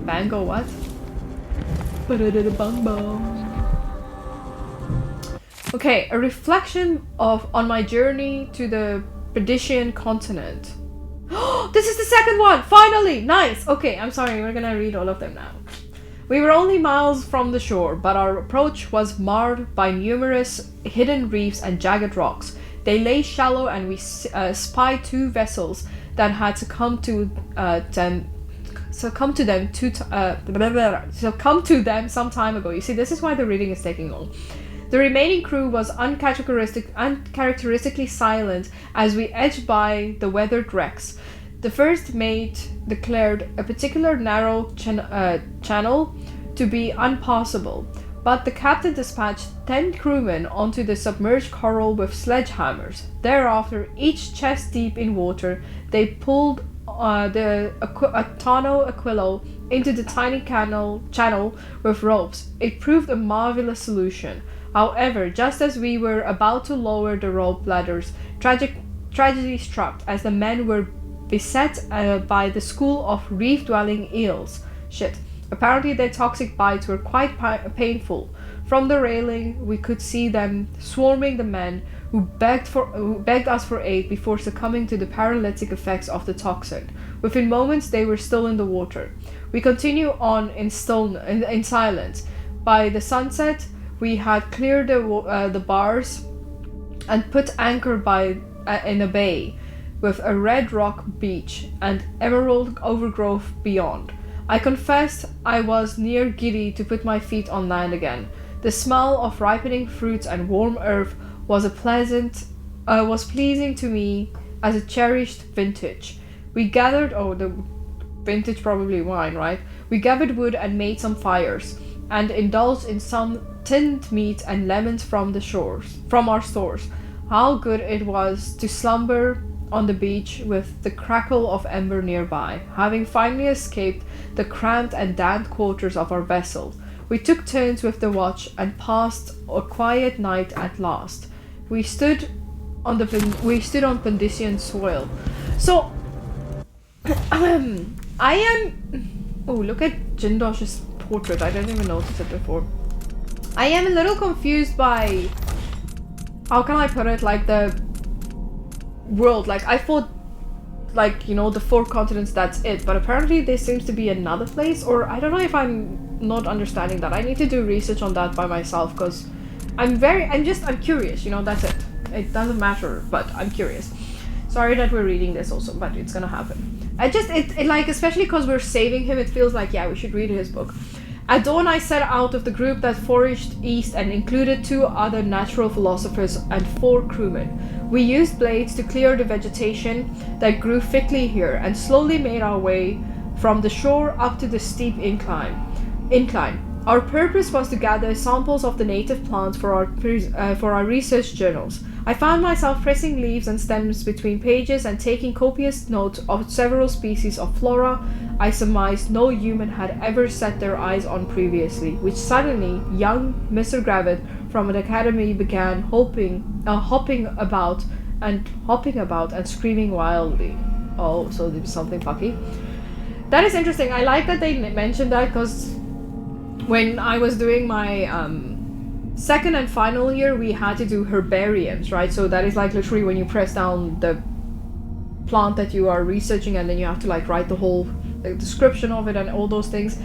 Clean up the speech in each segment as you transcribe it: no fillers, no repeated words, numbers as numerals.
Bango what? Bang bang. Okay, a reflection on my journey to the Bedician continent. This is the second one! Finally! Nice! Okay, I'm sorry, we're gonna read all of them now. We were only miles from the shore, but our approach was marred by numerous hidden reefs and jagged rocks. They lay shallow, and we spied two vessels that had succumbed to them some time ago. You see, this is why the reading is taking long. The remaining crew was uncharacteristically silent as we edged by the weathered wrecks. The first mate declared a particular narrow channel to be unpassable, but the captain dispatched 10 crewmen onto the submerged coral with sledgehammers. Thereafter, each chest deep in water, they pulled the Tano Aquilo into the tiny channel with ropes. It proved a marvelous solution. However, just as we were about to lower the rope ladders, tragedy struck as the men were beset by the school of reef-dwelling eels. Shit. Apparently their toxic bites were quite painful. From the railing, we could see them swarming the men who begged us for aid before succumbing to the paralytic effects of the toxin. Within moments, they were still in the water. We continued on in silence. By the sunset, we had cleared the bars and put anchor in a bay with a red rock beach and emerald overgrowth beyond. I confess I was near giddy to put my feet on land again. The smell of ripening fruits and warm earth was pleasing to me as a cherished vintage. We gathered the vintage probably wine, right? We gathered wood and made some fires, and indulged in some tinned meat and lemons from our stores. How good it was to slumber on the beach with the crackle of ember nearby, having finally escaped the cramped and damp quarters of our vessel. We took turns with the watch and passed a quiet night at last. We stood on Pendician soil. So, I am... Oh, look at Jindosh's portrait. I didn't even notice it before. I am a little confused by... How can I put it? Like, the world. Like, I thought, like, you know, the 4 continents, that's it. But apparently there seems to be another place. Or I don't know if I'm not understanding that. I need to do research on that by myself, because I'm curious, you know, that's it. It doesn't matter, but I'm curious. Sorry that we're reading this also, but it's gonna happen. It like, especially because we're saving him, it feels like, yeah, we should read his book. At dawn, I set out of the group that foraged east and included 2 other natural philosophers and 4 crewmen. We used blades to clear the vegetation that grew thickly here and slowly made our way from the shore up to the steep incline. Our purpose was to gather samples of the native plants for our research journals. I found myself pressing leaves and stems between pages and taking copious notes of several species of flora I surmised no human had ever set their eyes on previously, which suddenly young Mr. Gravitt from an academy began hopping about and screaming wildly. Oh, so there's something fucky. That is interesting. I like that they mentioned that, because when I was doing my second and final year, we had to do herbariums, right? So that is like literally when you press down the plant that you are researching, and then you have to like write the whole description of it and all those things.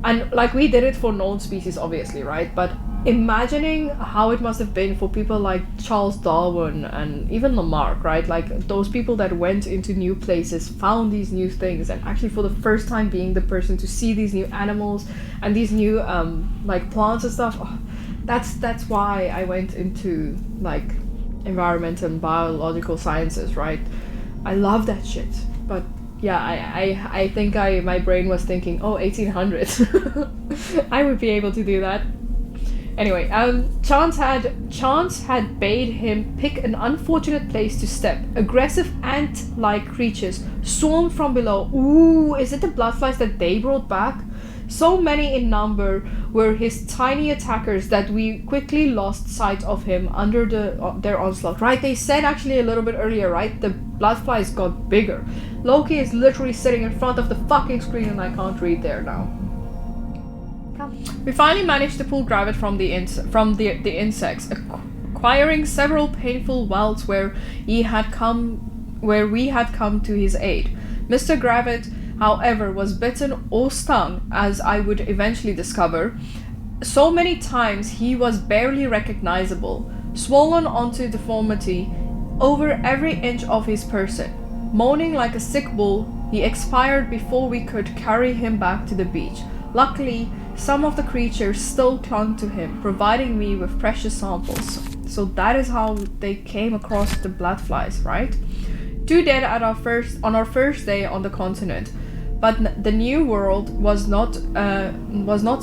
And like we did it for known species, obviously, right? But imagining how it must have been for people like Charles Darwin and even Lamarck, right? Like those people that went into new places, found these new things, and actually for the first time being the person to see these new animals and these new like plants and stuff. Oh, that's why I went into like environmental and biological sciences, right? I love that shit. But yeah, I think my brain was thinking, oh, 1800s. I would be able to do that. Anyway, Chance had bade him pick an unfortunate place to step. Aggressive ant-like creatures swarmed from below. Ooh, is it the bloodflies that they brought back? So many in number were his tiny attackers that we quickly lost sight of him under their onslaught. Right, they said actually a little bit earlier, right? The bloodflies got bigger. Loki is literally sitting in front of the fucking screen and I can't read there now. We finally managed to pull Gravit from the insects, acquiring several painful welts where we had come to his aid. Mr. Gravit, however, was bitten or stung, as I would eventually discover, so many times he was barely recognizable, swollen onto deformity over every inch of his person. Moaning like a sick bull, he expired before we could carry him back to the beach. Luckily, some of the creatures still clung to him, providing me with precious samples. So that is how they came across the bloodflies, right? 2 dead on our first day on the continent. But the new world was not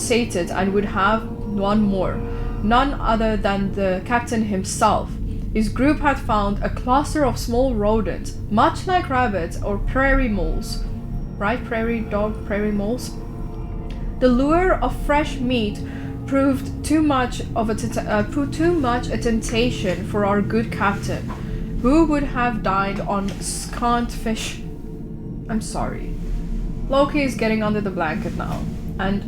sated and would have one more, none other than the captain himself. His group had found a cluster of small rodents, much like rabbits or prairie moles, right? Prairie moles. The lure of fresh meat proved too much a temptation for our good captain, who would have dined on scant fish. I'm sorry. Loki is getting under the blanket now, and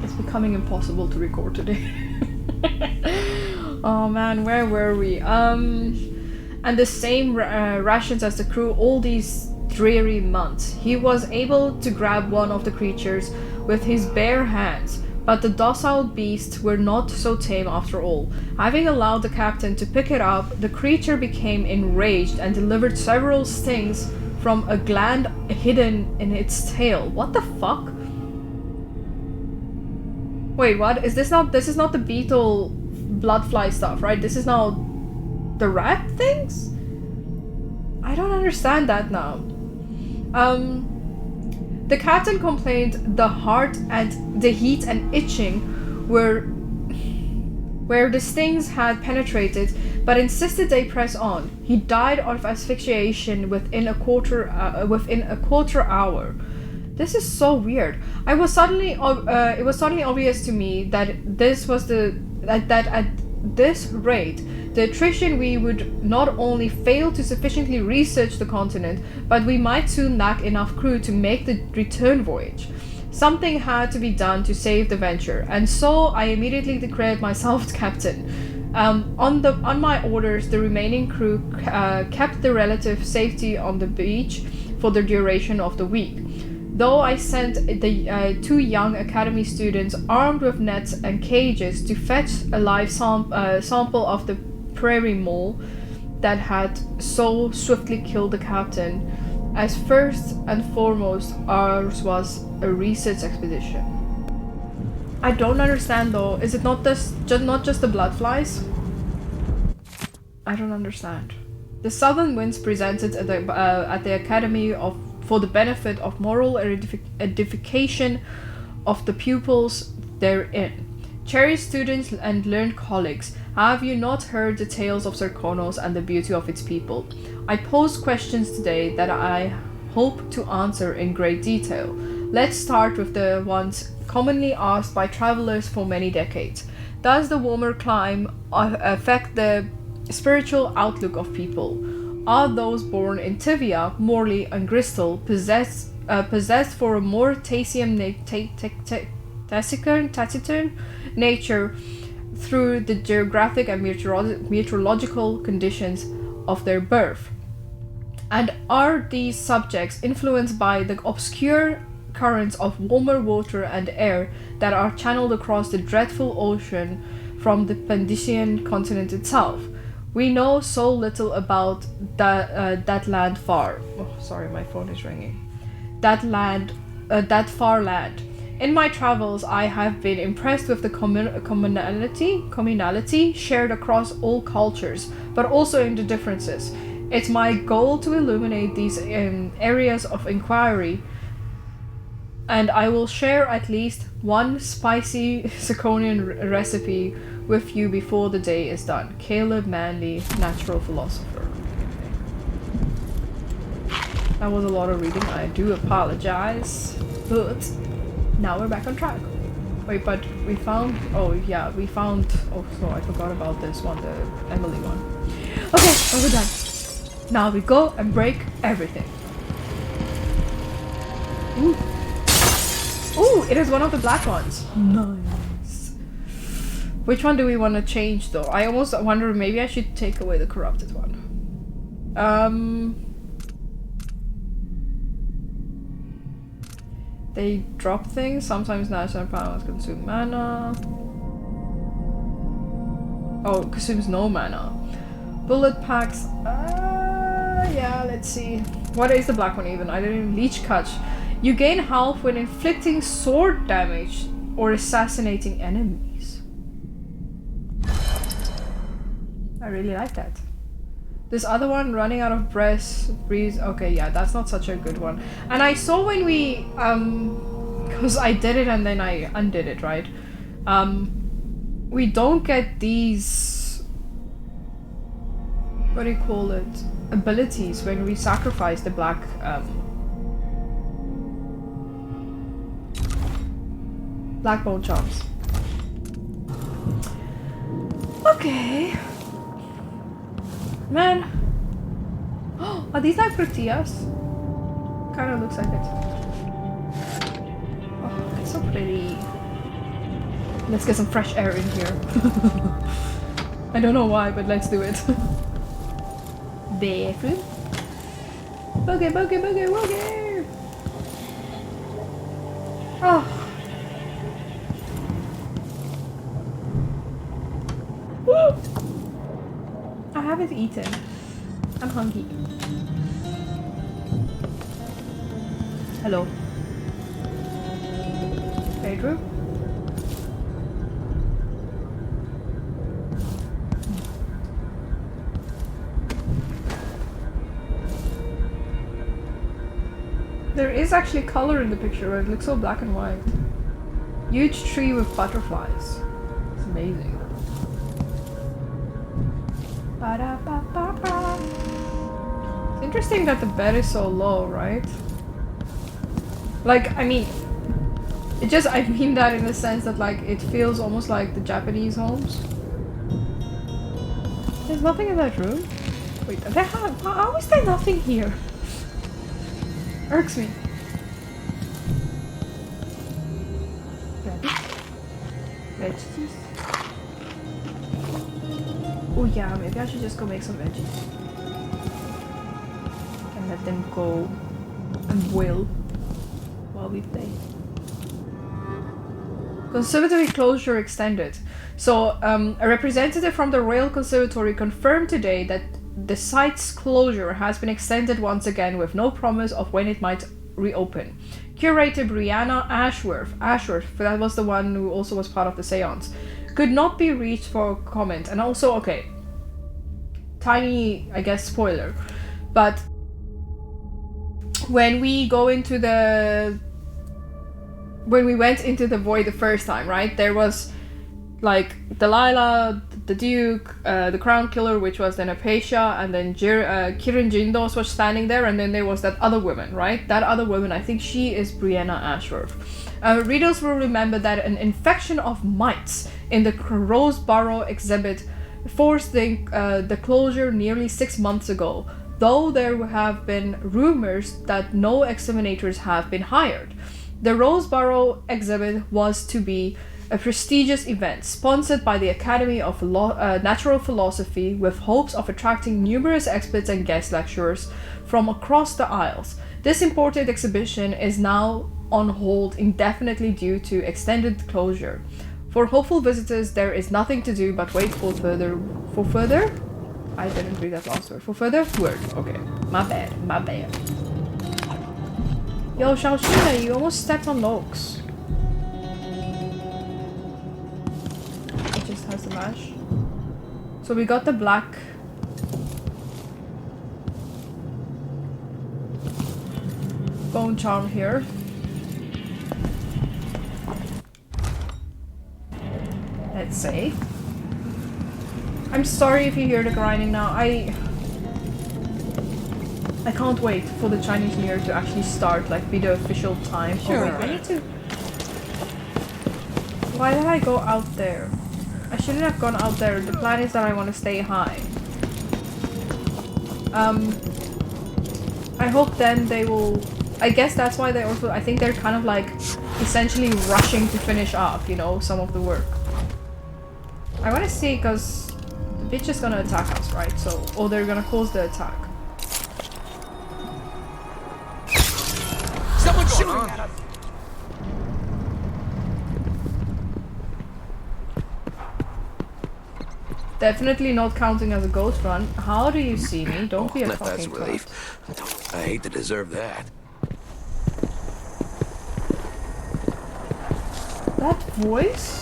it's becoming impossible to record today. Oh man, where were we? And the same rations as the crew all these dreary months. He was able to grab one of the creatures with his bare hands, but the docile beasts were not so tame after all. Having allowed the captain to pick it up, the creature became enraged and delivered several stings from a gland hidden in its tail. What the fuck? Wait, what? This is not the beetle bloodfly stuff, right? This is now the rat things? I don't understand that now. The captain complained the heart and the heat and itching where the stings had penetrated, but insisted they press on. He died of asphyxiation within a quarter hour. This is so weird. It was suddenly obvious to me that at this rate, the attrition we would not only fail to sufficiently research the continent, but we might soon lack enough crew to make the return voyage. Something had to be done to save the venture, and so I immediately declared myself captain. On my orders, the remaining crew kept the relative safety on the beach for the duration of the week. Though I sent the 2 young academy students armed with nets and cages to fetch a live sample of the prairie mole that had so swiftly killed the captain, as first and foremost ours was a research expedition. I don't understand though. Is it not just the bloodflies? I don't understand. The southern winds presented at the academy for the benefit of moral edification of the pupils therein. Cherished students and learned colleagues, have you not heard the tales of Zirconos and the beauty of its people? I posed questions today that I hope to answer in great detail. Let's start with the ones commonly asked by travelers for many decades. Does the warmer climate affect the spiritual outlook of people? Are those born in Tivia, Morley, and Bristol possessed for a more taciturn nature through the geographic and meteorological conditions of their birth? And are these subjects influenced by the obscure currents of warmer water and air that are channeled across the dreadful ocean from the Pandician continent itself? We know so little about that land far. Oh, sorry, my phone is ringing. That far land. In my travels, I have been impressed with the communality shared across all cultures, but also in the differences. It's my goal to illuminate these areas of inquiry, and I will share at least one spicy Zirconian recipe with you before the day is done. Caleb Manley, natural philosopher. That was a lot of reading. I do apologize, but now we're back on track. Wait, but we found... Oh, so I forgot about this one, the Emily one. Okay, we're done. Now we go and break everything. Ooh. Ooh, it is one of the black ones. Nice. Which one do we want to change though? I almost wonder maybe I should take away the corrupted one. They drop things. Sometimes national powers consume mana. Oh, it consumes no mana. Bullet packs. Yeah, let's see. What is the black one even? I didn't even. Leech Cut. You gain health when inflicting sword damage or assassinating enemies. I really like that. This other one, running out of breath, breeze. Okay, yeah, that's not such a good one. And I saw when we, because I did it and then I undid it, right? We don't get these, what do you call it? Abilities when we sacrifice the black, black bone charms. Okay. Man. Oh, are these like tortillas? Kind of looks like it. Oh, it's so pretty. Let's get some fresh air in here. I don't know why, but let's do it. Bathroom. Boogie, boogie, boogie, boogie. Oh. Woo! I haven't eaten. I'm hungry. Hello. Bedroom? There is actually color in the picture, but it looks so black and white. Huge tree with butterflies. It's amazing. It's interesting that the bed is so low, right? Like, I mean, I mean that in the sense that like it feels almost like the Japanese homes. There's nothing in that room. Wait, how is there nothing here? Irks me. Veggies. Oh yeah, maybe I should just go make some veggies. And let them go and boil while we play. Conservatory closure extended. So, a representative from the Royal Conservatory confirmed today that the site's closure has been extended once again with no promise of when it might reopen. Curator Brianna Ashworth, that was the one who also was part of the seance, could not be reached for comment. And also, okay, tiny, I guess, spoiler, but when we went into the void the first time, right, there was like Delilah, the Duke, the Crown Killer, which was then Apatia, and then Kirin Jindos was standing there, and then there was that other woman, right? That other woman, I think she is Brianna Ashworth. Readers will remember that an infection of mites in the Roseboro exhibit forced the closure nearly 6 months ago, though there have been rumors that no examinators have been hired. The Roseboro exhibit was to be a prestigious event sponsored by the Academy of Natural Philosophy with hopes of attracting numerous experts and guest lecturers from across the Isles. This important exhibition is now on hold indefinitely due to extended closure. For hopeful visitors, there is nothing to do but wait for further? I didn't read that last word. For further word. Okay. My bad. Yo, Xiaoxina, you almost stepped on logs. It just has the mash. So we got the black. Bone charm here. Let's say. I'm sorry if you hear the grinding now. I can't wait for the Chinese New Year to actually start, like be the official time. Sure. Oh, wait, I need to. Why did I go out there? I shouldn't have gone out there. The plan is that I want to stay high. I hope then they will... I guess that's why they also... I think they're kind of like essentially rushing to finish up, you know, some of the work. I want to see, because the bitch is gonna attack us, right? So, oh, they're gonna cause the attack. Someone's shooting at us! Definitely not counting as a ghost run. How do you see me? Don't be a fucking That's relief. I hate to deserve that. That voice?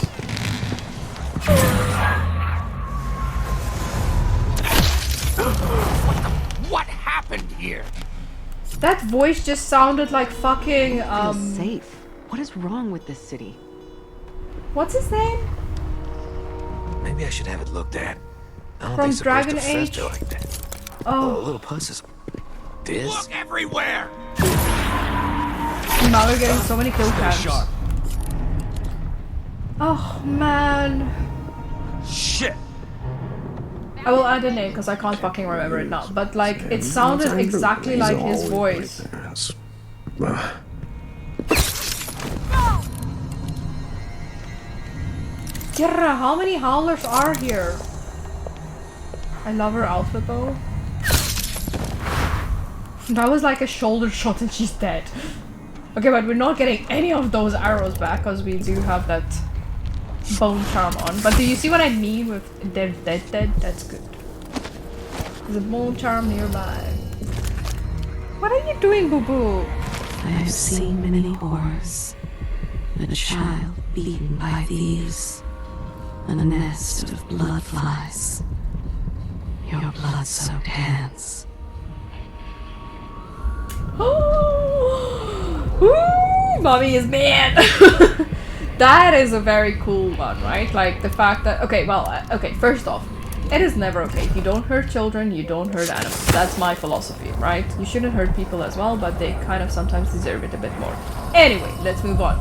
What happened here? That voice just sounded like fucking, Feels safe. What is wrong with this city? what's his name? Maybe I should have it looked at. I don't From think Dragon supposed to Age? fester like that. Oh. A little puss is... This? Look everywhere! Now we're getting so many kill cams. Sharp. Oh, man. Shit! I will add a name because I can't fucking remember it now. But, like, it sounded exactly like his voice. Kira, how many howlers are here? I love her outfit though. That was like a shoulder shot and she's dead. Okay, but we're not getting any of those arrows back because we do have that bone charm on. But do you see what I mean with they're dead? That's good. There's a bone charm nearby. What are you doing, Boo Boo? I've seen many horrors. A child beaten by thieves. A nest of blood flies. Your blood-soaked hands. Ooh, mommy is mad. That is a very cool one, right? Like the fact that okay, first off, it is never okay. If you don't hurt children, you don't hurt animals. That's my philosophy, right? You shouldn't hurt people as well, but they kind of sometimes deserve it a bit more. Anyway, let's move on.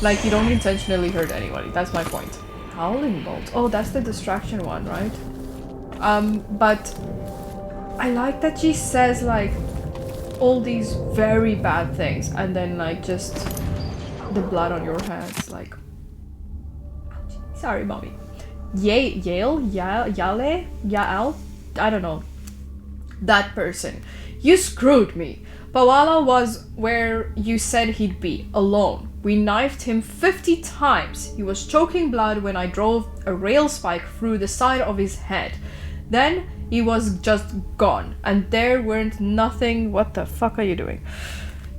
Like, you don't intentionally hurt anybody. That's my point. Howling bolts. Oh, that's the distraction one, right? But I like that she says like all these very bad things and then like just the blood on your hands, like sorry mommy. Yale? Yael? I don't know. That person. You screwed me. Pawala was where you said he'd be, alone. We knifed him 50 times. He was choking blood when I drove a rail spike through the side of his head. Then he was just gone, and there weren't nothing. What the fuck are you doing?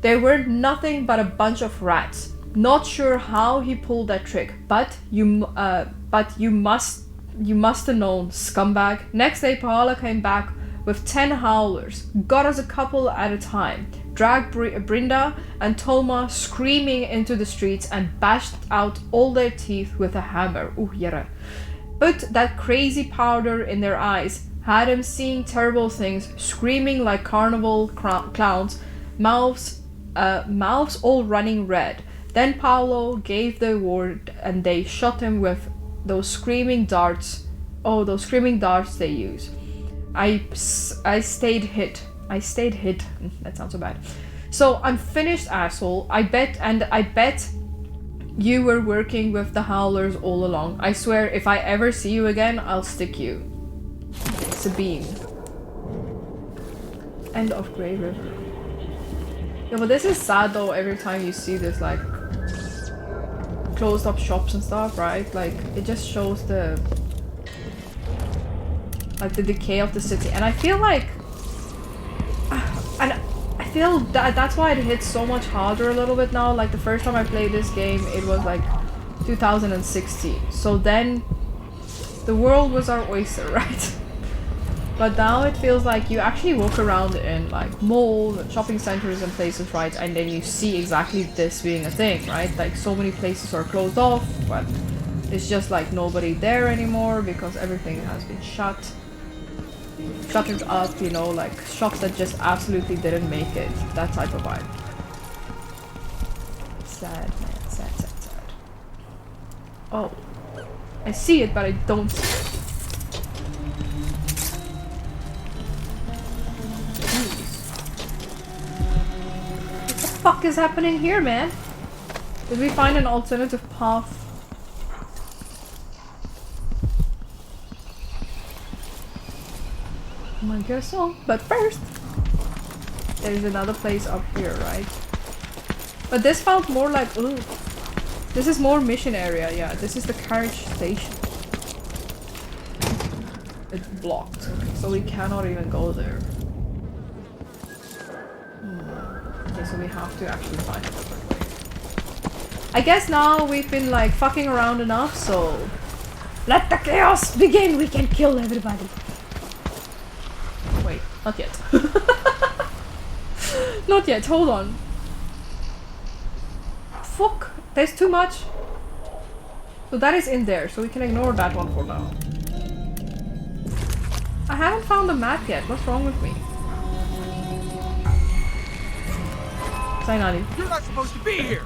There weren't nothing but a bunch of rats. Not sure how he pulled that trick, but you must have known, scumbag. Next day, Paola came back with 10 howlers, got us a couple at a time, dragged Brinda and Toma screaming into the streets and bashed out all their teeth with a hammer. Ooh, yara. Put that crazy powder in their eyes, had them seeing terrible things, screaming like carnival clowns, mouths all running red. Then Paolo gave the word and they shot him with those screaming darts. Oh, those screaming darts they use. I stayed hit. That sounds so bad. So I'm finished, asshole. I bet you were working with the howlers all along. I swear, if I ever see you again, I'll stick you. Sabine. End of Grey River. Yeah, but this is sad though. Every time you see this, like closed up shops and stuff, right? Like it just shows the decay of the city, and I feel like and I feel that's why it hits so much harder a little bit now. Like the first time I played this game, it was like 2016, so then the world was our oyster, right? But now it feels like you actually walk around in like malls and shopping centers and places, right? And then you see exactly this being a thing, right? Like so many places are closed off, but it's just like nobody there anymore because everything has been shuttered up, you know, like shops that just absolutely didn't make it. That type of vibe. Sad, man. Sad. Oh. I see it, but I don't see it. fuck is happening here, man? Did we find an alternative path? I guess so. But first, there's another place up here, right? But this felt more like, ooh. This is more mission area, yeah. This is the carriage station. It's blocked, so we cannot even go there. Okay, so we have to actually find a different way. I guess now we've been like fucking around enough, so let the chaos begin! We can kill everybody! Wait, not yet. Not yet, hold on. Fuck! There's too much! So that is in there, so we can ignore that one for now. I haven't found the map yet, what's wrong with me? Zainali. You're not supposed to be here!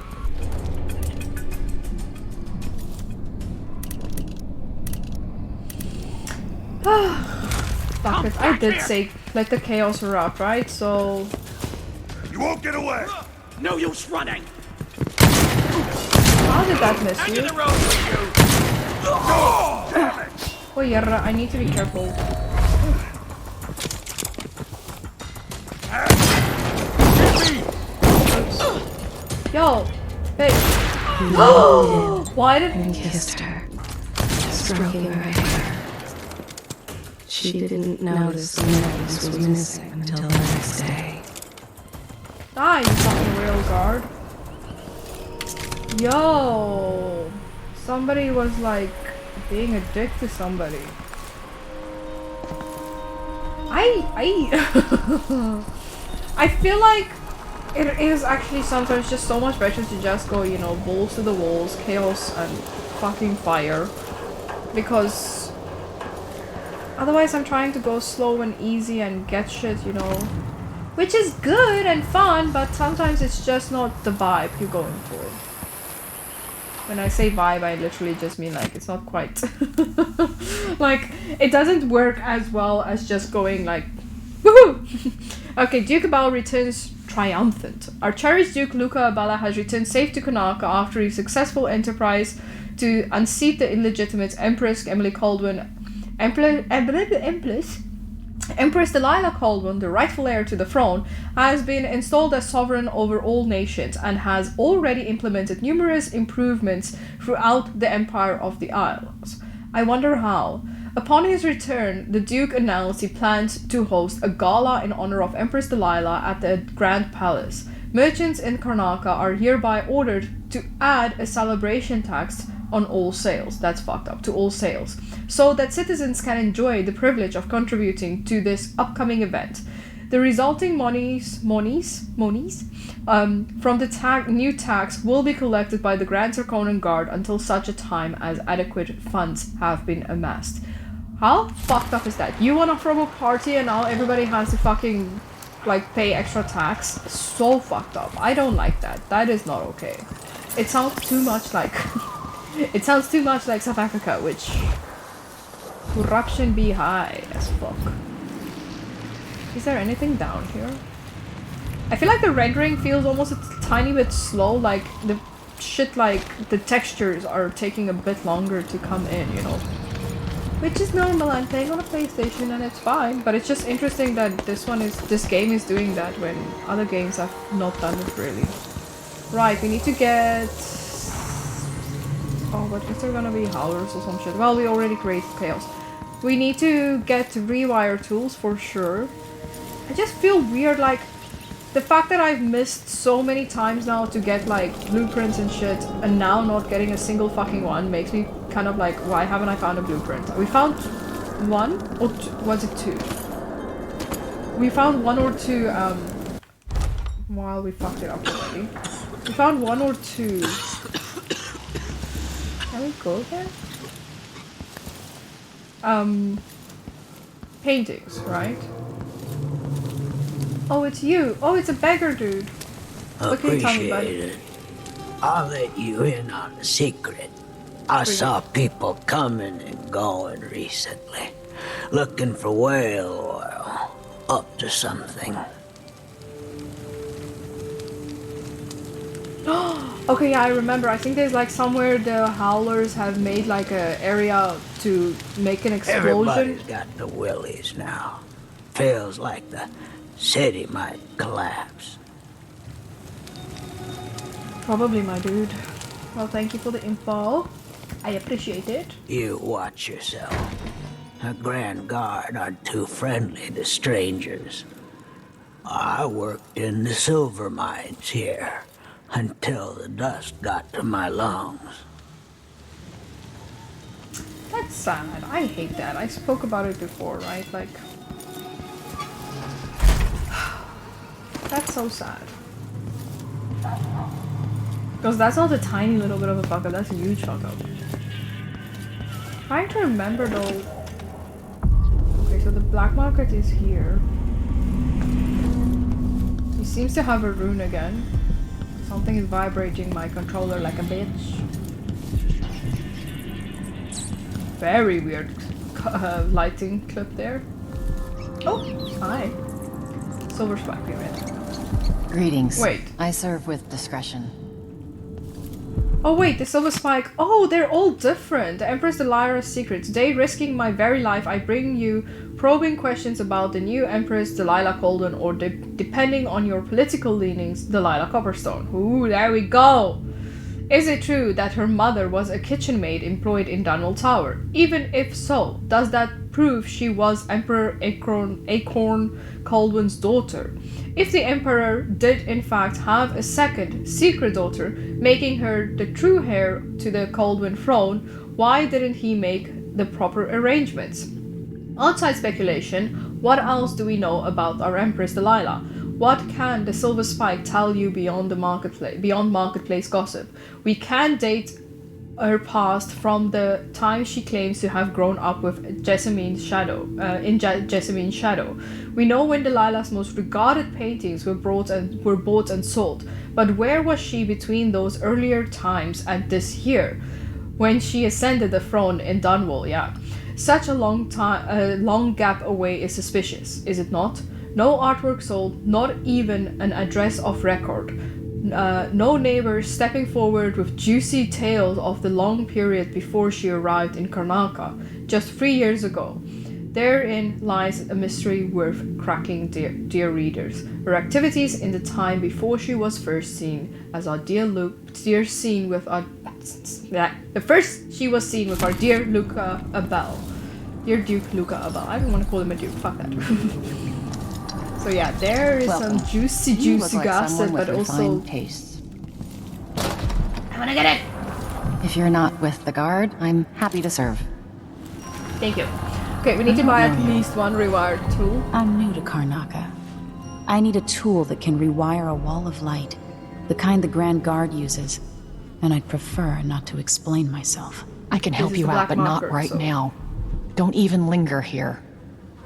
Fuck it, I did say let the chaos erupt, right? So... You won't get away! No use running! How did that miss you? The road for you! Oh, damn it! Oh yeah, I need to be careful. Oops. Yo! Hey! Oh! Why did... And kissed her, stroking her hair. She didn't notice the necklace was missing until the next day. Die, you fucking rail guard. Yo! Somebody was like being a dick to somebody. I feel like it is actually sometimes just so much better to just go, you know, balls to the walls, chaos and fucking fire. Because otherwise I'm trying to go slow and easy and get shit, you know. Which is good and fun, but sometimes it's just not the vibe you're going for. When I say vibe, I literally just mean like it's not quite like it doesn't work as well as just going like woohoo. Okay, Duke Abala returns triumphant. Our cherished Duke Luca Abala has returned safe to Konaka after a successful enterprise to unseat the illegitimate Empress Emily Caldwin. Empress Delilah Caldwin, the rightful heir to the throne, has been installed as sovereign over all nations and has already implemented numerous improvements throughout the Empire of the Isles. I wonder how. Upon his return, the Duke announced he planned to host a gala in honor of Empress Delilah at the Grand Palace. Merchants in Karnaca are hereby ordered to add a celebration tax on all sales. That's fucked up. To all sales. So that citizens can enjoy the privilege of contributing to this upcoming event. The resulting monies from the new tax will be collected by the Grand Zirconan Guard until such a time as adequate funds have been amassed. How fucked up is that? You wanna throw a party and now everybody has to fucking like pay extra tax? So fucked up. I don't like that. That is not okay. It sounds too much like it sounds too much like South Africa, which corruption be high as fuck. Is there anything down here? I feel like the rendering feels almost a tiny bit slow, like the shit, like the textures are taking a bit longer to come in, you know. Which is normal, I'm playing on a PlayStation and it's fine, but it's just interesting that this game is doing that when other games have not done it really. Right, we need to get... Oh, but is there gonna be howlers or some shit? Well, we already created chaos. We need to get rewire tools for sure. I just feel weird, like, the fact that I've missed so many times now to get, like, blueprints and shit, and now not getting a single fucking one makes me kind of like, why haven't I found a blueprint? We found one, or was it two? We found one or two, while we fucked it up already. We found one or two. Can we go there? Paintings, right? Oh, it's you. Oh, it's a beggar dude. What can you tell me, buddy? Appreciate it. I'll let you in on a secret. I saw people coming and going recently, looking for whale oil, up to something. Okay, yeah, I remember. I think there's like somewhere the Howlers have made like a area to make an explosion. Everybody's got the willies now. Feels like the city might collapse. Probably, my dude. Well, thank you for the info. I appreciate it. You watch yourself. The Grand Guard aren't too friendly to strangers. I worked in the silver mines here until the dust got to my lungs. That's sad. I hate that. I spoke about it before, right? Like... That's so sad. Because that's not a tiny little bit of a fuck up, that's a huge fuck up. Trying to remember though... Okay, so the black market is here. He seems to have a rune again. Something is vibrating my controller like a bitch. Very weird lighting clip there. Oh, hi. Silver spike pyramid. Greetings. Wait. I serve with discretion. Oh wait, the silver spike. Oh, they're all different. The Empress Delilah's secret. Today, risking my very life, I bring you probing questions about the new Empress Delilah Colden, or depending on your political leanings, Delilah Copperstone. Ooh, there we go. Is it true that her mother was a kitchen maid employed in Dunwall Tower? Even if so, does that prove she was Emperor Acorn Colwyn's daughter? If the Emperor did in fact have a second, secret daughter, making her the true heir to the Colwyn throne, why didn't he make the proper arrangements? Outside speculation, what else do we know about our Empress Delilah? What can the Silver Spike tell you beyond marketplace gossip? We can date her past from the time she claims to have grown up with Jessamine's shadow, Jessamine's shadow. We know when Delilah's most regarded paintings were bought and sold, but where was she between those earlier times and this year, when she ascended the throne in Dunwall? Yeah, such a long gap away is suspicious, is it not? No artwork sold, not even an address of record. No neighbors stepping forward with juicy tales of the long period before she arrived in Karnaca, just 3 years ago. Therein lies a mystery worth cracking, dear readers. Her activities in the time before she was first seen, as our the first she was seen with our dear Luca Abel. Dear Duke Luca Abel. I don't want to call him a duke, fuck that. So yeah, there is some juicy gossip, but also tastes. I wanna get it! If you're not with the guard, I'm happy to serve. Thank you. Okay, we need to buy at least one rewired tool. I'm new to Karnaca. I need a tool that can rewire a wall of light, the kind the Grand Guard uses, and I'd prefer not to explain myself. I can help you out, but not right now. Don't even linger here.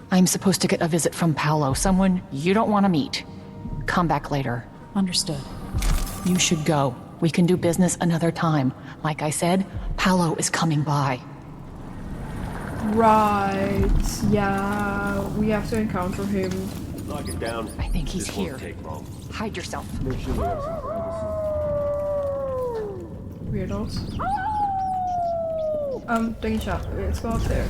I'm supposed to get a visit from Paolo, someone you don't want to meet. Come back later. Understood. You should go. We can do business another time. Like I said, Paolo is coming by. Right, yeah, we have to encounter him. Knock it down. I think he's This here. won't take long. Hide yourself. Weirdos. Taking a shot. Let's go up there.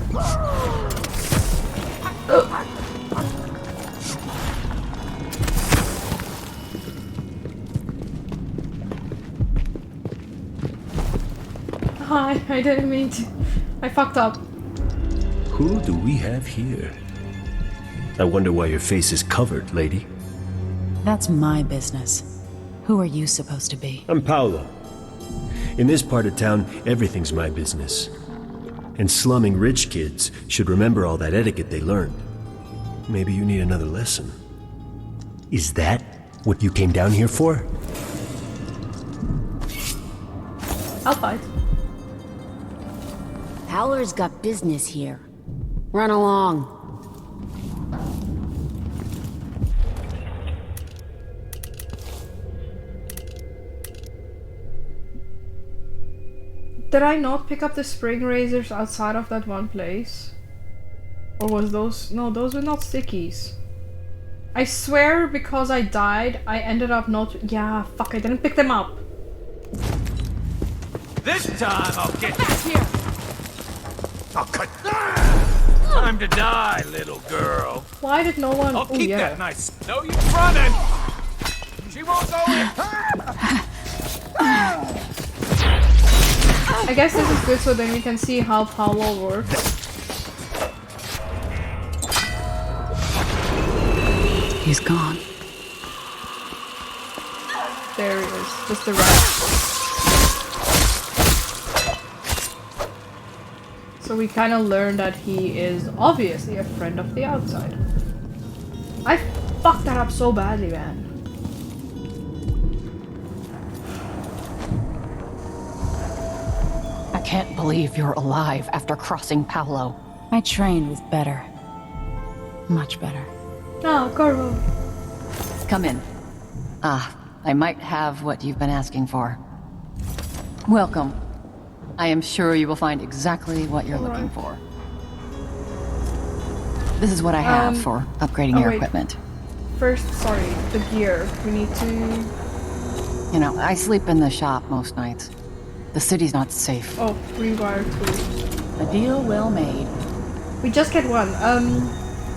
Hi, I didn't mean to. I fucked up. Who do we have here? I wonder why your face is covered, lady. That's my business. Who are you supposed to be? I'm Paolo. In this part of town, everything's my business. And slumming rich kids should remember all that etiquette they learned. Maybe you need another lesson. Is that what you came down here for? I'll fight. Howler's got business here. Run along. Did I not pick up the spring razors outside of that one place? Or was those... No, those were not stickies. I swear because I died, I ended up not... Yeah, fuck, I didn't pick them up. This time I'll get Back here! I'll cut. Time to die, little girl. Why did no one? I'll Oh keep yeah. that nice. No use running. She won't go in. I guess this is good so then we can see how Powell works. He's gone. There he is. Just the rat. So we kind of learned that he is obviously a friend of the outside. I fucked that up so badly, man. I can't believe you're alive after crossing Paolo. I trained with better. Much better. Ah, Corvo. Come in. I might have what you've been asking for. Welcome. I am sure you will find exactly what you're looking for. This is what I have for upgrading your equipment. First, sorry, the gear. We need to... You know, I sleep in the shop most nights. The city's not safe. Oh, rewire tool. A deal well made. We just get one.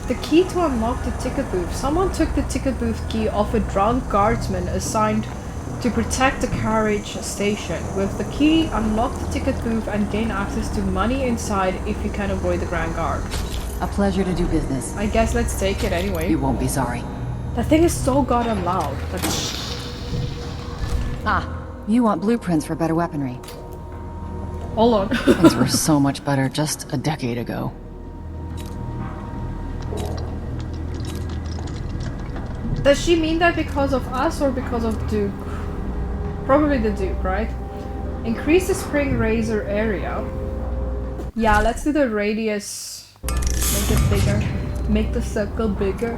The key to unlock the ticket booth. Someone took the ticket booth key off a drunk guardsman assigned to protect the carriage station. With the key, unlock the ticket booth and gain access to money inside if you can avoid the Grand Guard. A pleasure to do business. I guess let's take it anyway. You won't be sorry. That thing is so goddamn loud. Like... You want blueprints for better weaponry. Hold on. Things were so much better just a decade ago. Does she mean that because of us or because of Duke? Probably the Duke, right? Increase the spring razor area. Yeah, let's do the radius. Make it bigger. Make the circle bigger.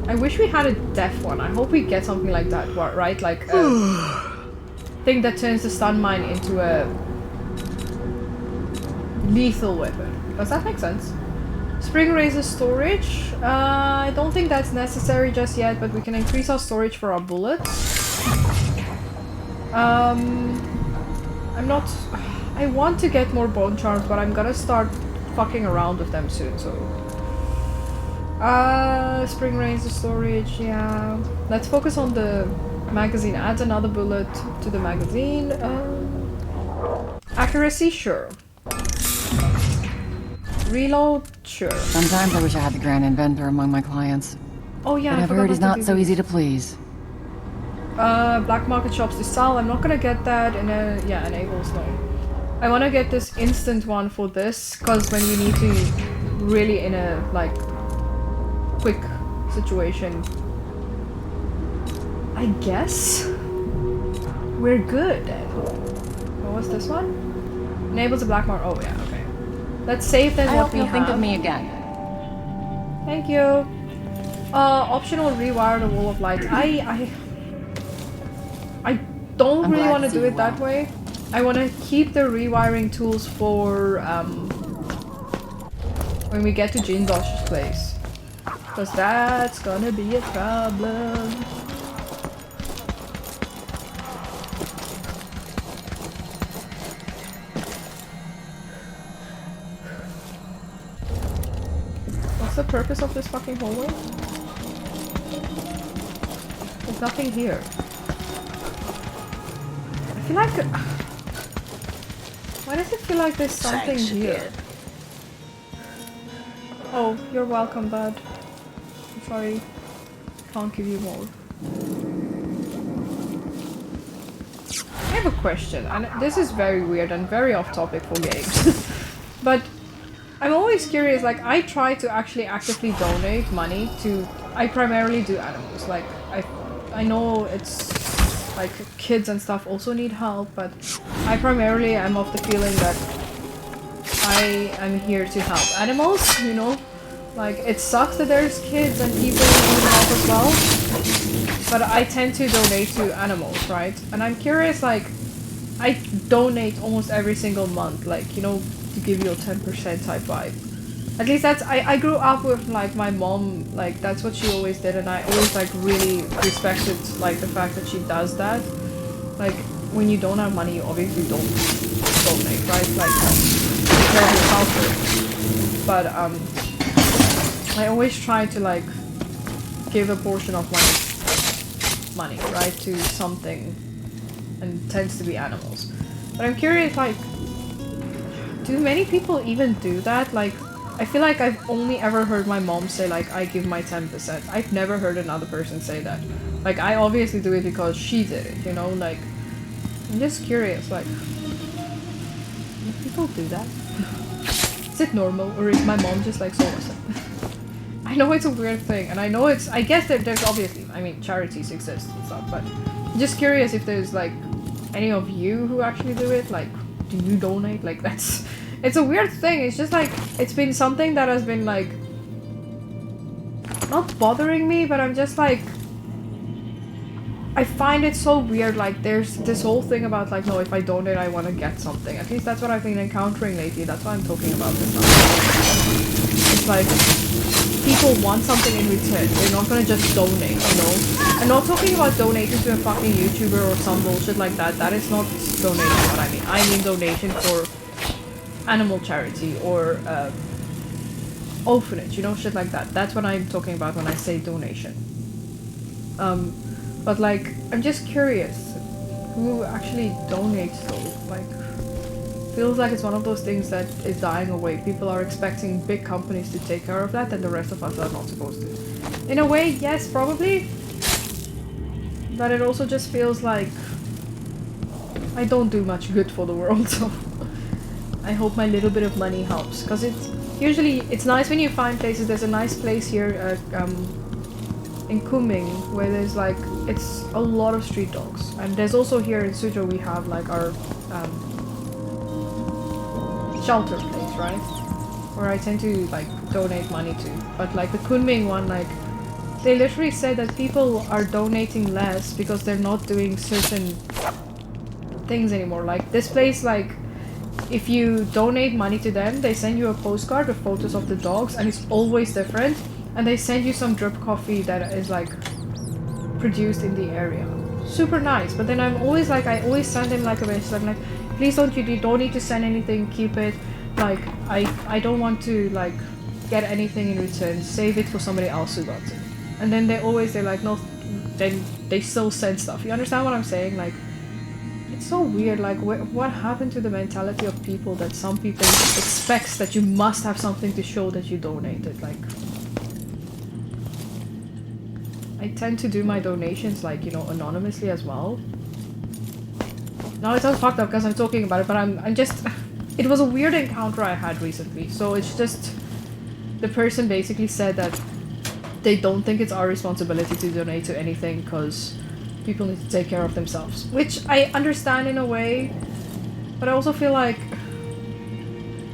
I wish we had a death one. I hope we get something like that, right? Like a thing that turns the stun mine into a lethal weapon. Does that make sense? Spring razor storage. I don't think that's necessary just yet, but we can increase our storage for our bullets. I'm not... I want to get more bone charms, but I'm gonna start fucking around with them soon, so... spring razor storage, yeah. Let's focus on the magazine. Add another bullet to the magazine. Accuracy, sure. Reload, sure. Sometimes I wish I had the Grand Inventor among my clients. Oh yeah, But I've heard he's not so easy to please. Black market shops to sell. I'm not gonna get that. And yeah, enables no. I wanna get this instant one for this, cause when we need to really in a like quick situation. I guess we're good. What was this one? Enables a black market. Oh yeah, okay. Let's save then what we have. Think of me again. Thank you. Optional rewire the wall of light. I don't really want to do it that way. I want to keep the rewiring tools for when we get to Jindosh's place, because that's gonna be a problem. What's the purpose of this fucking hallway? There's nothing here. I feel like... Why does it feel like there's something here? Oh, you're welcome, bud. I'm sorry. Can't give you more. I have a question, and this is very weird and very off topic for games. But I'm always curious, like, I try to actually actively donate money to... I primarily do animals. Like, I know it's... like, kids and stuff also need help, but I primarily am of the feeling that I am here to help animals, you know? Like, it sucks that there's kids and people who need help as well, but I tend to donate to animals, right? And I'm curious, like, I donate almost every single month, like, you know, to give you a 10% type vibe. At least that's, I grew up with, like, my mom, like, that's what she always did, and I always, like, really respected, like, the fact that she does that. Like, when you don't have money, you obviously don't donate, right? Like, take care of yourself first. But I always try to like give a portion of my money, right, to something, and it tends to be animals. But I'm curious, like, do many people even do that? Like, I feel like I've only ever heard my mom say, like, I give my 10%. I've never heard another person say that. Like, I obviously do it because she did it, you know? Like, I'm just curious, like, do people do that? Is it normal, or is my mom just like so awesome? I know it's a weird thing, and I know it's, I guess that there's obviously, I mean, charities exist and stuff, but I'm just curious if there's, like, any of you who actually do it. Like, do you donate? Like, that's, it's a weird thing. It's just like, it's been something that has been like, not bothering me, but I'm just like, I find it so weird. Like, there's this whole thing about like, no, if I donate, I want to get something. At least that's what I've been encountering lately. That's why I'm talking about this now. It's like, people want something in return. They're not gonna just donate, you know? I'm not talking about donating to a fucking YouTuber or some bullshit like that. That is not donation what I mean. I mean donation for animal charity or orphanage, you know, shit like that. That's what I'm talking about when I say donation. But like, I'm just curious, who actually donates though? Like, feels like it's one of those things that is dying away. People are expecting big companies to take care of that, and the rest of us are not supposed to. In a way, yes, probably. But it also just feels like I don't do much good for the world, so I hope my little bit of money helps. Because it's usually, it's nice when you find places. There's a nice place here in Kunming where there's like, it's a lot of street dogs. And there's also here in Suzhou we have like our shelter place, right? Where I tend to like donate money to. But like the Kunming one, like they literally said that people are donating less because they're not doing certain things anymore. Like this place, like if you donate money to them, they send you a postcard with photos of the dogs, and it's always different. And they send you some drip coffee that is like produced in the area. Super nice. But then I'm always like, I always send them like a message. I'm like, please you don't need to send anything, keep it. Like, I don't want to like get anything in return. Save it for somebody else who got it. And then they're like, no, then they still send stuff. You understand what I'm saying? Like, it's so weird. Like, what happened to the mentality of people that some people expects that you must have something to show that you donated? Like, I tend to do my donations, like, you know, anonymously as well. Now it sounds fucked up because I'm talking about it, but I'm just... It was a weird encounter I had recently, so it's just... The person basically said that they don't think it's our responsibility to donate to anything because people need to take care of themselves. Which I understand in a way, but I also feel like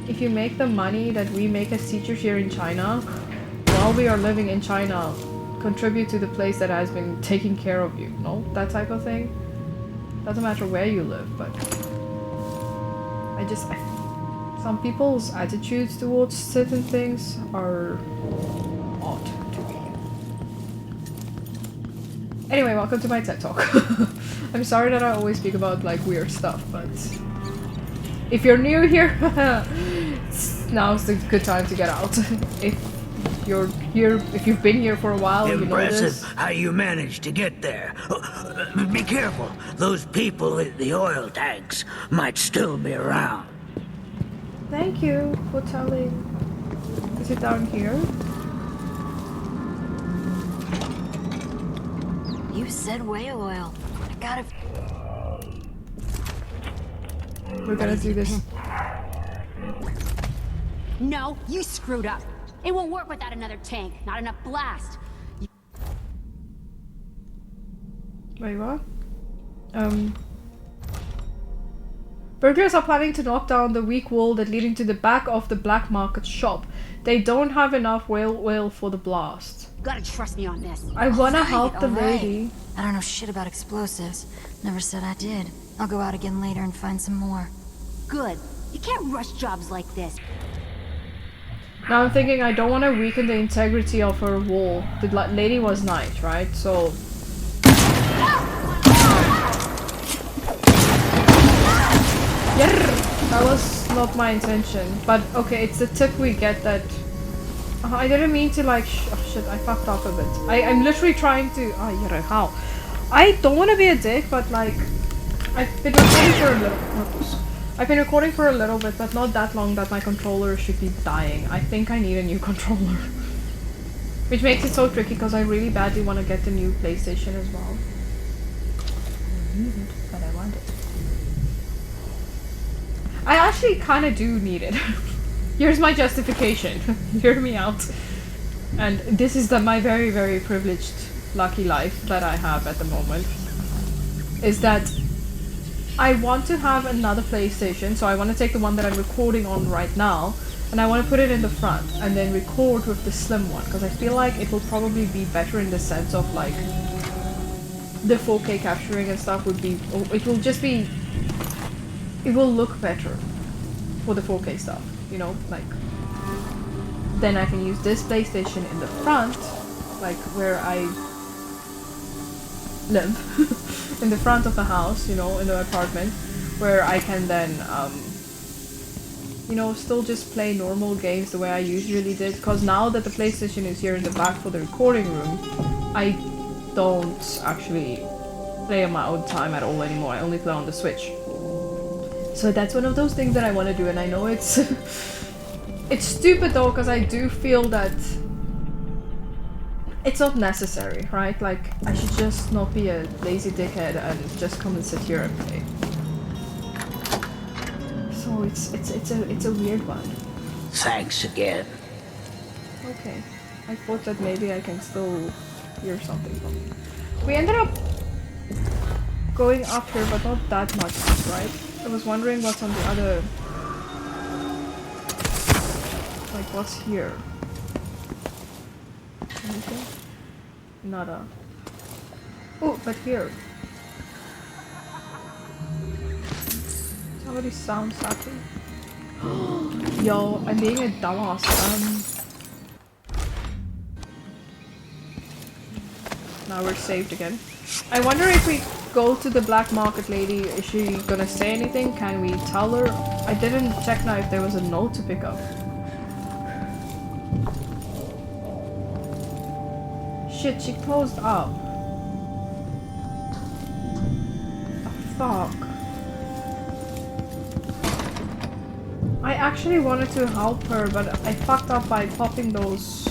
if you make the money that we make as teachers here in China, while we are living in China, contribute to the place that has been taking care of you, know? That type of thing. Doesn't matter where you live, but some people's attitudes towards certain things are odd to me. Anyway, welcome to my TED Talk. I'm sorry that I always speak about like weird stuff, but if you're new here, now's the good time to get out. If you're here, if you've been here for a while, you know this. Impressive how you managed to get there. Be careful. Those people in the oil tanks might still be around. Thank you for telling. Is it down here? You said whale oil. I gotta... We're gonna do this. No, you screwed up. It won't work without another tank. Not enough blast. Wait, what? Burglars are planning to knock down the weak wall that leading to the back of the black market shop. They don't have enough whale oil for the blast. Gotta trust me on this. I wanna Alright, help the alright. lady. I don't know shit about explosives. Never said I did. I'll go out again later and find some more. Good. You can't rush jobs like this. Now I'm thinking I don't want to weaken the integrity of her wall. The lady was nice, right? So... That was not my intention. But okay, it's the tip we get that... I didn't mean to like... oh shit, I fucked up a bit. I'm literally trying to... oh, how? I don't want to be a dick, but like... I've been recording for a little... I've been recording for a little bit, but not that long that my controller should be dying. I think I need a new controller. Which makes it so tricky because I really badly want to get the new PlayStation as well. I need it, but I want it. I actually kind of do need it. Here's my justification. Hear me out. And this is my very, very privileged, lucky life that I have at the moment. Is that I want to have another PlayStation, so I want to take the one that I'm recording on right now, and I want to put it in the front, and then record with the slim one, because I feel like it will probably be better in the sense of like, the 4K capturing and stuff would be, it will just be, it will look better for the 4K stuff, you know, like, then I can use this PlayStation in the front, like where I live, in the front of the house, you know, in the apartment, where I can then, you know, still just play normal games the way I usually did, because now that the PlayStation is here in the back for the recording room, I don't actually play on my own time at all anymore. I only play on the Switch. So that's one of those things that I want to do, and I know it's it's stupid though, because I do feel that it's not necessary, right? Like, I should just not be a lazy dickhead and just come and sit here and play. So it's a weird one. Thanks again. Okay. I thought that maybe I can still hear something from you. We ended up going up here, but not that much, right? I was wondering what's on the other... like, what's here? Anything? Nada. Oh, but here. Somebody sounds happy. Yo, I'm being a dumbass. Now we're saved again. I wonder if we go to the black market lady, is she gonna say anything? Can we tell her? I didn't check now if there was a note to pick up. Shit, she closed up. Oh, fuck. I actually wanted to help her, but I fucked up by popping those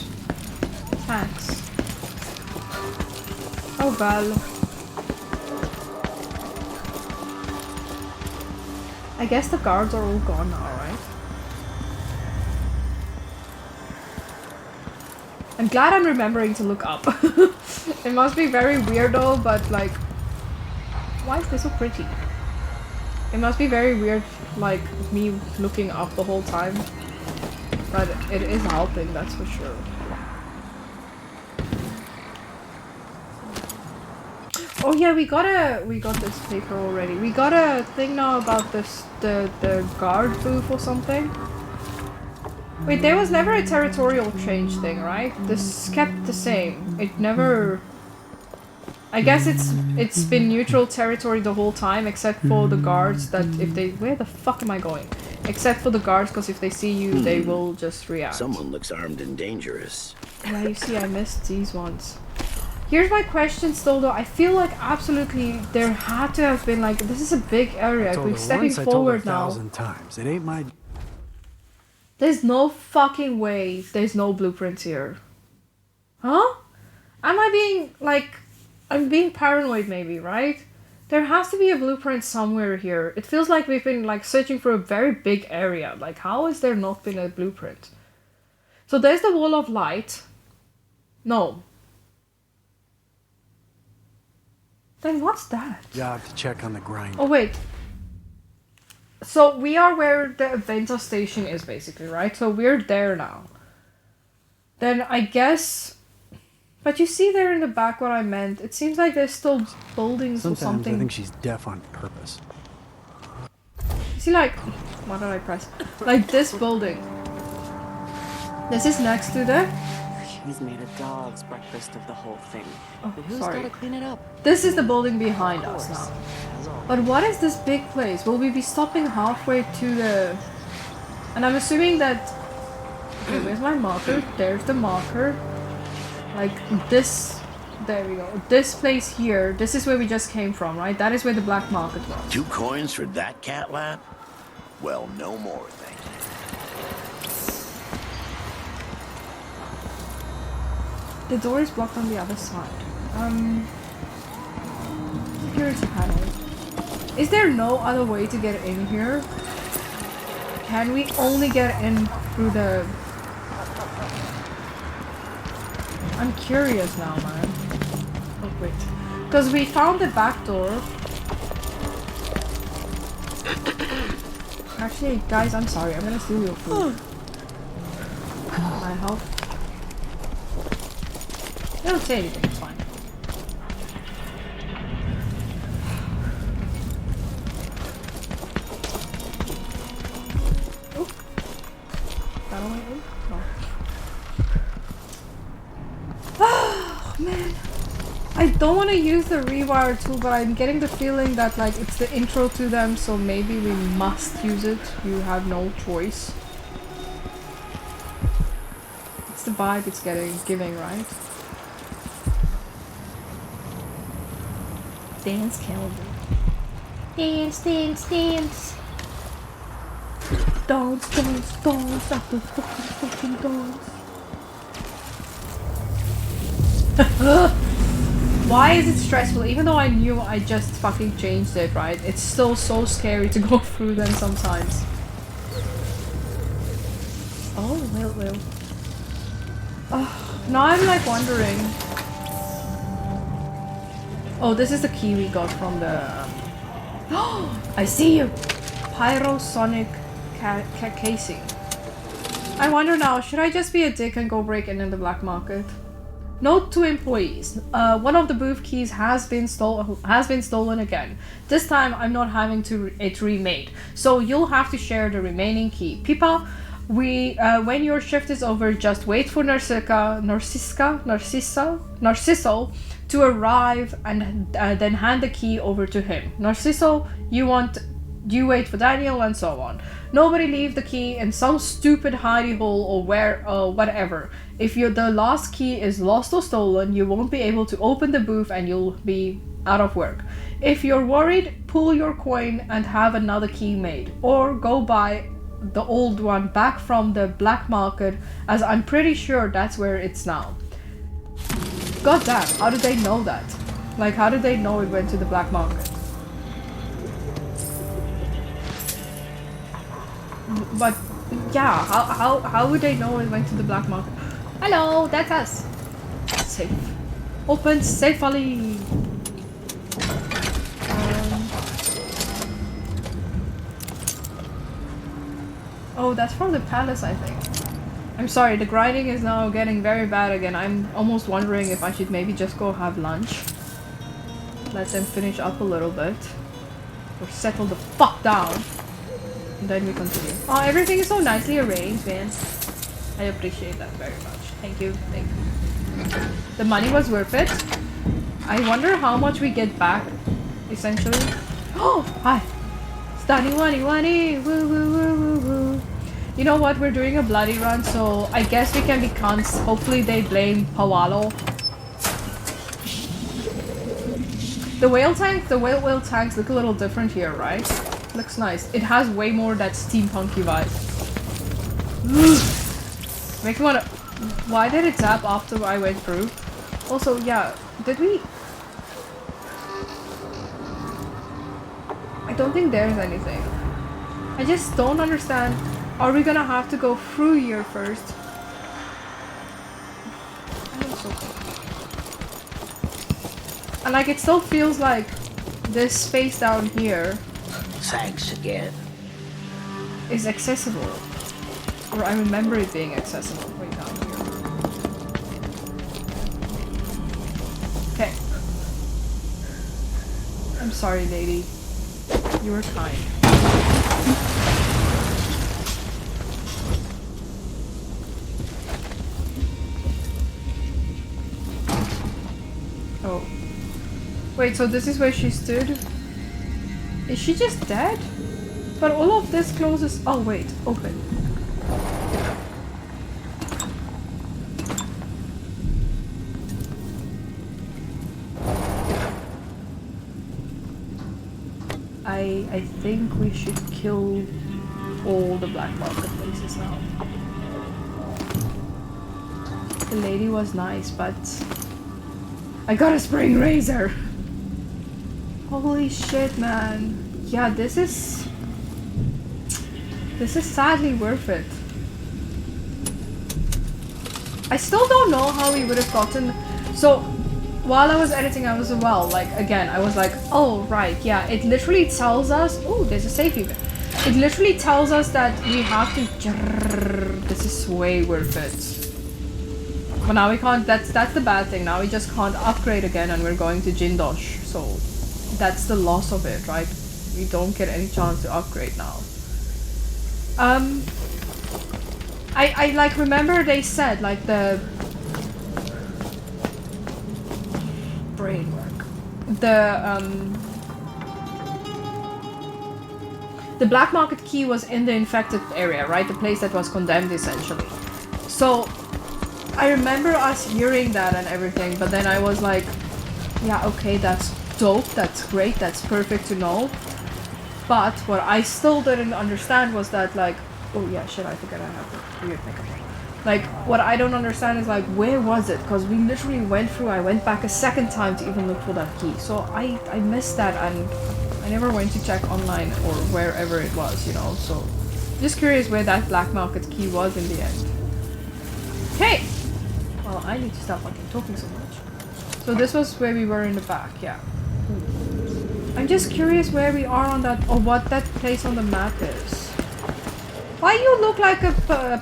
tanks. Oh well. I guess the guards are all gone now, right? I'm glad I'm remembering to look up. It must be very weird though, but like... why is this so pretty? It must be very weird, like, me looking up the whole time. But it is helping, that's for sure. Oh yeah, we got this paper already. We got a thing now about this, the guard booth or something. Wait, there was never a territorial change thing, right? This kept the same. It never... I guess it's been neutral territory the whole time, except for the guards that if they... where the fuck am I going? Except for the guards, because if they see you, they will just react. Someone looks armed and dangerous. Yeah, you see, I missed these ones. Here's my question still though. I feel like absolutely there had to have been like... this is a big area. We're stepping forward now. Times. It ain't my... There's no fucking way there's no blueprints here. Huh? Am I being, like... I'm being paranoid maybe, right? There has to be a blueprint somewhere here. It feels like we've been, like, searching for a very big area. Like, how has there not been a blueprint? So there's the wall of light. No. Then what's that? Job to check on the grind. Oh, wait. So we are where the Aventa station is, basically, right? So we're there now. Then I guess... but you see there in the back what I meant. It seems like there's still buildings or something. I think she's deaf on purpose. You see, like... what did I press? Like this building. This is next to the... He's made a dog's breakfast of the whole thing. Oh, But who's sorry. gotta clean it up? This is the building behind us now. But what is this big place? Will we be stopping halfway to the... And I'm assuming that... Okay, where's my marker? There's the marker. Like this... There we go. This place here, this is where we just came from, right? That is where the black market was. 2 coins for that cat lap? Well, no more, thank you. The door is blocked on the other side. Security panel. Is there no other way to get in here? Can we only get in through the... I'm curious now, man. Oh, wait. Because we found the back door. Actually, guys, I'm sorry. I'm gonna steal your food. My help. They don't say anything, it's fine. Oh. That only in? No. Oh, man. I don't want to use the rewire tool, but I'm getting the feeling that like it's the intro to them, so maybe we must use it. You have no choice. It's the vibe it's giving, right? Dance calendar. Dance, dance, dance. Dance, dance, dance, after fucking dance. Why is it stressful? Even though I knew I just fucking changed it, right? It's still so scary to go through them sometimes. Oh, well. Now I'm like wondering. Oh, this is the key we got from the... Oh, I see you! Pyrosonic casing. I wonder now, should I just be a dick and go break in the black market? Note to employees. One of the booth keys has been stolen again. This time I'm not having it remade. So you'll have to share the remaining key. Pipa, when your shift is over, just wait for Narciso to arrive and then hand the key over to him. Narciso, you wait for Daniel, and so on. Nobody leave the key in some stupid hidey hole or whatever. If the last key is lost or stolen, you won't be able to open the booth and you'll be out of work. If you're worried, pull your coin and have another key made, or go buy the old one back from the black market, as I'm pretty sure that's where it's now. God damn, how did they know that? Like, how did they know it went to the black market? But yeah, how would they know it went to the black market? Hello, that's us. Safe. Open safely. Oh, that's from the palace, I think. I'm sorry, the grinding is now getting very bad again. I'm almost wondering if I should maybe just go have lunch. Let them finish up a little bit. Or settle the fuck down. And then we continue. Oh, everything is so nicely arranged, man. I appreciate that very much. Thank you, thank you. The money was worth it. I wonder how much we get back, essentially. Oh, hi. Stunny wani. Woo woo woo woo woo. You know what? We're doing a bloody run, so I guess we can be cunts. Hopefully they blame Pawalo. The whale tanks look a little different here, right? Looks nice. It has way more that steampunky vibe. Makes me wanna... Why did it tap after I went through? Also, yeah, did we... I don't think there's anything. I just don't understand. Are we gonna have to go through here first? I'm so cold. And like, it still feels like this space down here... Thanks again. ...is accessible. Or I remember it being accessible way down here. Okay. I'm sorry, lady. You were kind. Wait, so this is where she stood? Is she just dead? But all of this closes... Oh wait, open. I think we should kill all the black market places now. The lady was nice, but I got a spring razor. Holy shit, man. Yeah, this is sadly worth it. I still don't know how we would have gotten... So, while I was editing, I was I was like, oh, right, yeah, it literally tells us... Oh, there's a save even. It literally tells us that we have to... This is way worth it. But now we can't... That's the bad thing. Now we just can't upgrade again and we're going to Jindosh. So, that's the loss of it, right? We don't get any chance to upgrade now. I like remember they said like the brain work. The black market key was in the infected area, right? The place that was condemned essentially. So I remember us hearing that and everything, but then I was like, yeah, okay, that's dope, that's great, that's perfect to know. But what I still didn't understand was that like, oh yeah, shit, I forgot I have the weird makeup on. Like, what I don't understand is like, where was it? Because we literally went through, I went back a second time to even look for that key. So I missed that and I never went to check online or wherever it was, you know. So just curious where that black market key was in the end. Okay! Well, I need to stop fucking talking so much. So this was where we were in the back, yeah. I'm just curious where we are on that, or what that place on the map is. Why you look like a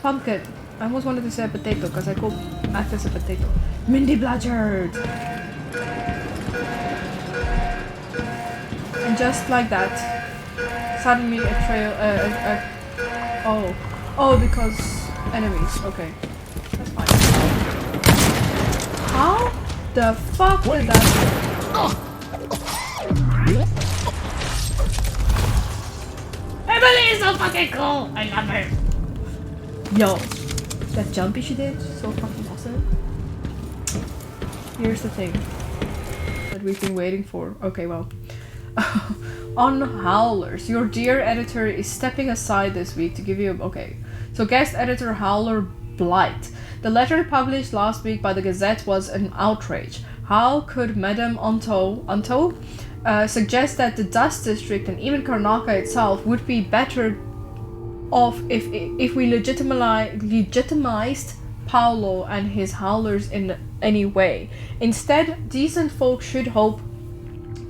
pumpkin? I almost wanted to say a potato, because I call Mathis a potato. Mindy Blanchard! And just like that, suddenly a trail, oh, because enemies, okay. That's fine. How the fuck did that... Emily is so fucking cool! I love her! Yo, that jumpy she did, so fucking awesome. Here's the thing that we've been waiting for. Okay, well. On Howlers, your dear editor is stepping aside this week to give you a... Okay, so guest editor Howler Blight. The letter published last week by the Gazette was an outrage. How could Madame Anto suggest that the Dust District and even Karnaca itself would be better off if we legitimized Paolo and his Howlers in any way? Instead, decent folk should hope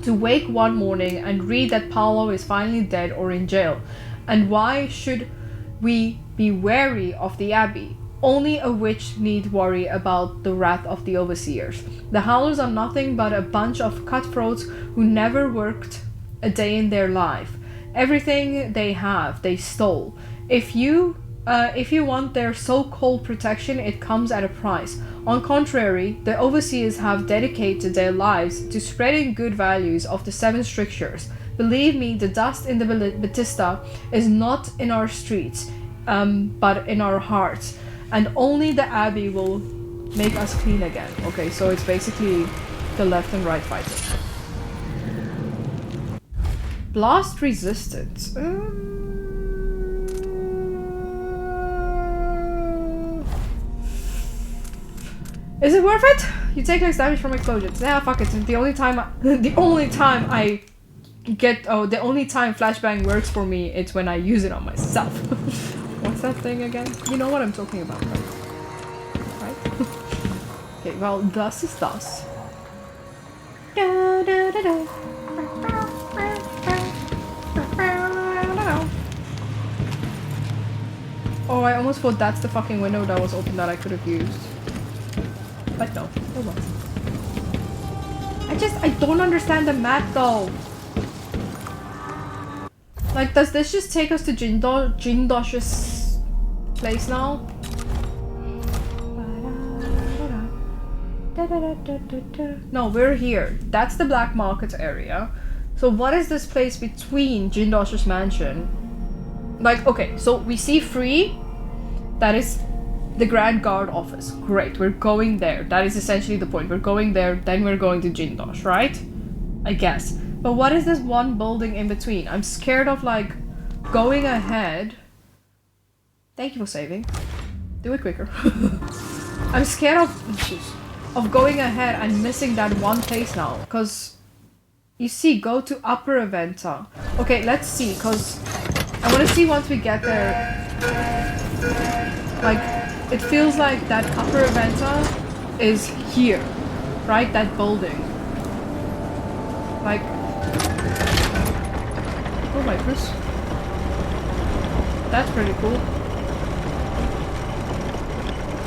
to wake one morning and read that Paolo is finally dead or in jail. And why should we be wary of the Abbey? Only a witch need worry about the wrath of the overseers. The Howlers are nothing but a bunch of cutthroats who never worked a day in their life. Everything they have, they stole. If you want their so-called protection, it comes at a price. On contrary, the overseers have dedicated their lives to spreading good values of the 7 strictures. Believe me, the dust in the Batista is not in our streets, but in our hearts. And only the Abbey will make us clean again. Okay, so it's basically the left and right fighting. Blast resistance. Is it worth it? You take less damage from explosions. Yeah, fuck it. The only time flashbang works for me, it's when I use it on myself. What's that thing again? You know what I'm talking about, right? Right? Okay, well, thus is thus. Oh, I almost thought that's the fucking window that was open that I could have used. But no, it wasn't. I don't understand the map though. Like, does this just take us to Jindosh's place now? No, we're here. That's the black market area. So what is this place between Jindosh's mansion? Like, okay, so we see free. That is the Grand Guard office. Great, we're going there. That is essentially the point. We're going there, then we're going to Jindosh, right? I guess. But what is this one building in between? I'm scared of, like, going ahead. Thank you for saving. Do it quicker. I'm scared of going ahead and missing that one place now. Because, you see, go to Upper Aventa. Okay, let's see, because I want to see once we get there. Like, it feels like that Upper Aventa is here. Right? That building. Like... Oh my goodness. That's pretty cool.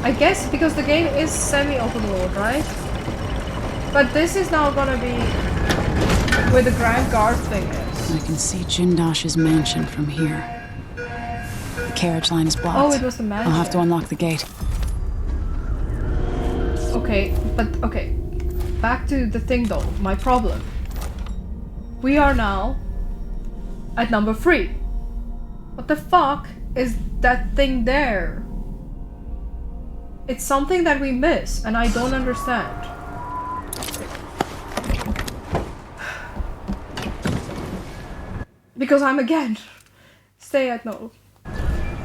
I guess because the game is semi-open world, right? But this is now gonna be where the Grand Guard thing is. I can see Jindosh's mansion from here. The carriage line is blocked. Oh, it was the mansion. I'll have to unlock the gate. Okay, but okay. Back to the thing though, my problem. We are now at number 3. What the fuck is that thing there? It's something that we miss, and I don't understand. Because I'm again... Stay at no.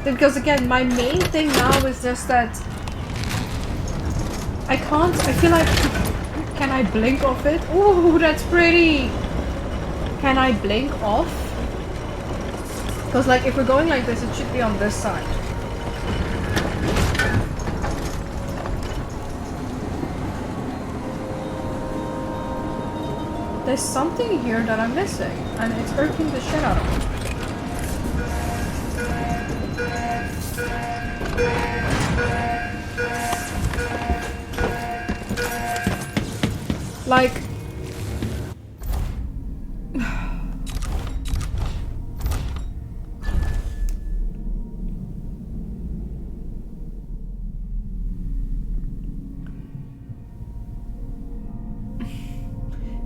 Because again, my main thing now is just that... I can't... I feel like... Can I blink off it? Ooh, that's pretty! Can I blink off? Because like, if we're going like this, it should be on this side. There's something here that I'm missing, and it's irking the shit out of me. Like...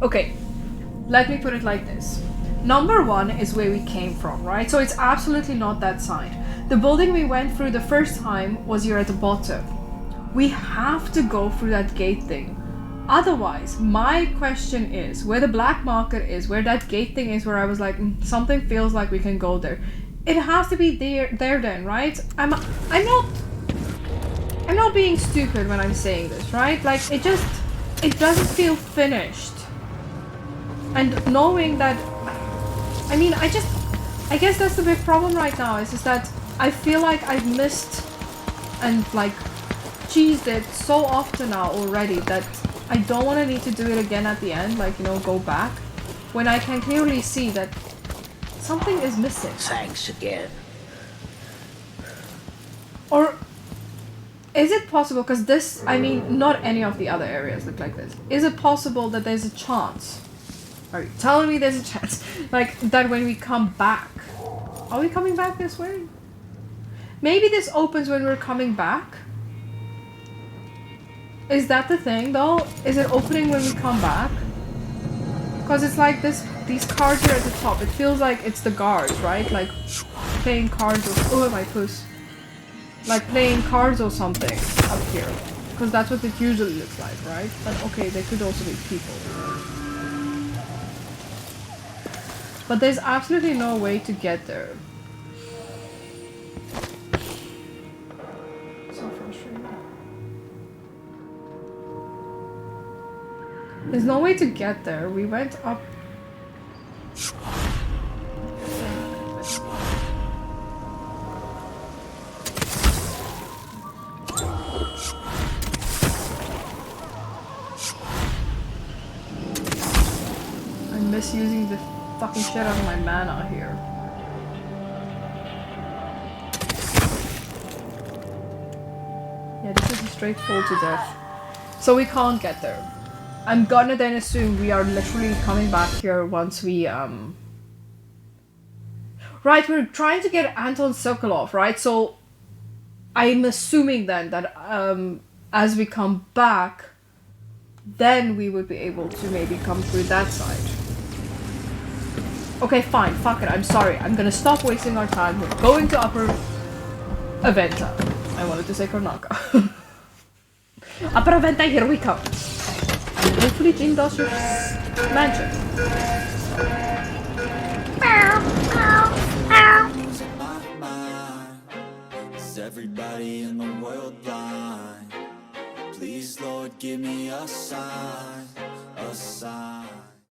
Okay, let me put it like this. Number 1 is where we came from, right? So it's absolutely not that side. The building we went through the first time was here at the bottom. We have to go through that gate thing. Otherwise, my question is, where the black market is, where that gate thing is, where I was like, something feels like we can go there. It has to be there then, right? I'm not being stupid when I'm saying this, right? Like, it doesn't feel finished. And knowing that, I mean, I guess that's the big problem right now, is that I feel like I've missed and like cheesed it so often now already that I don't want to need to do it again at the end, like, you know, go back, when I can clearly see that something is missing. Thanks again. Or is it possible, because this, I mean, not any of the other areas look like this. Is it possible that there's a chance? Are you telling me there's a chance? Like, that when we come back... Are we coming back this way? Maybe this opens when we're coming back? Is that the thing, though? Is it opening when we come back? Because it's like this... These cards are at the top. It feels like it's the guards, right? Like, playing cards or... Oh, my puss. Like, playing cards or something up here. Because that's what it usually looks like, right? But okay, they could also be people. But there's absolutely no way to get there. So frustrating. There's no way to get there. We went up. I'm misusing the fucking shit out of my mana here. Yeah, this is a straight fall to death. So we can't get there. I'm gonna then assume we are literally coming back here once we, Right, we're trying to get Anton Sokolov, right? So I'm assuming then that, as we come back, then we would be able to maybe come through that side. Okay, fine, fuck it, I'm sorry. I'm gonna stop wasting our time. We're going to Upper Aventa. I wanted to say Karnaca. Upper Aventa, here we come. And hopefully Jin does her magic. Is everybody in the world blind? Please, Lord, give me a sign, a sign.